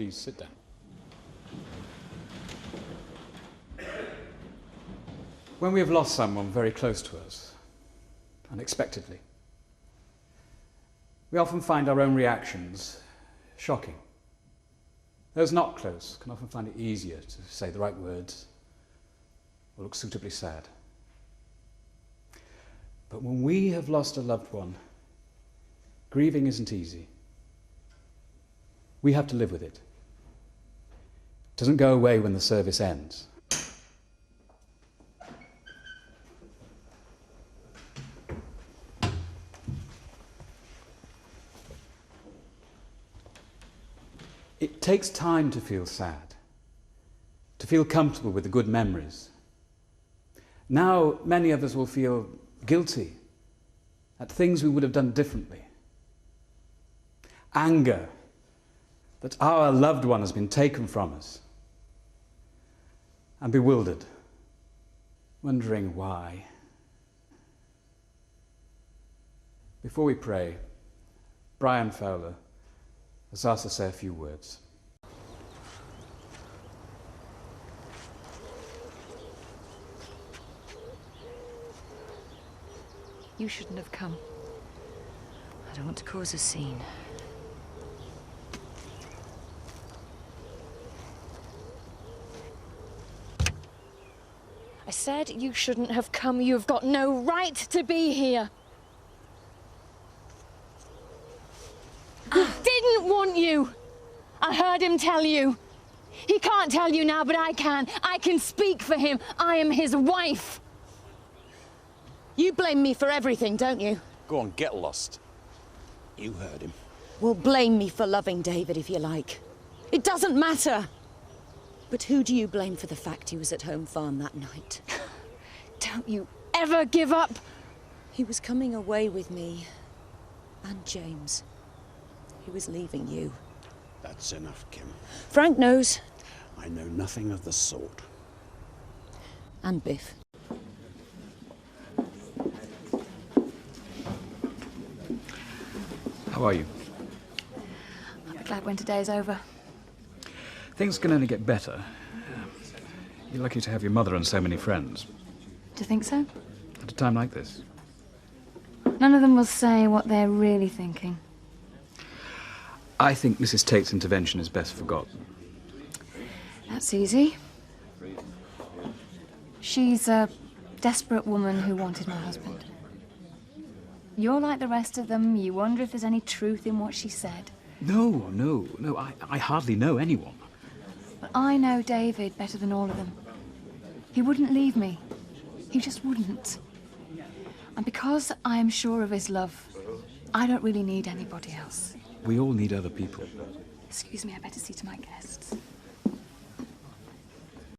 please sit down. When we have lost someone very close to us, unexpectedly, we often find our own reactions shocking. Those not close can often find it easier to say the right words or look suitably sad. But when we have lost a loved one, grieving isn't easy. We have to live with it. It doesn't go away when the service ends. It takes time to feel sad, to feel comfortable with the good memories. Now, many of us will feel guilty at things we would have done differently. Anger that our loved one has been taken from us. And bewildered, wondering why. Before we pray, Brian Fowler has asked to say a few words. You shouldn't have come. I don't want to cause a scene. I said you shouldn't have come. You've got no right to be here. He didn't want you. I heard him tell you. He can't tell you now, but I can. I can speak for him. I am his wife. You blame me for everything, don't you? Go on, get lost. You heard him. Well, blame me for loving David if you like. It doesn't matter. But who do you blame for the fact he was at Home Farm that night? Don't you ever give up? He was coming away with me. And James. He was leaving you. That's enough, Kim. Frank knows. I know nothing of the sort. And Biff. How are you? I'll be glad when today's over. Things can only get better. You're lucky to have your mother and so many friends. Do you think so? At a time like this. None of them will say what they're really thinking. I think Mrs. Tate's intervention is best forgotten. That's easy. She's a desperate woman who wanted my husband. You're like the rest of them. You wonder if there's any truth in what she said. No. I hardly know anyone. But I know David better than all of them. He wouldn't leave me. He just wouldn't. And because I am sure of his love, I don't really need anybody else. We all need other people. Excuse me, I better see to my guests.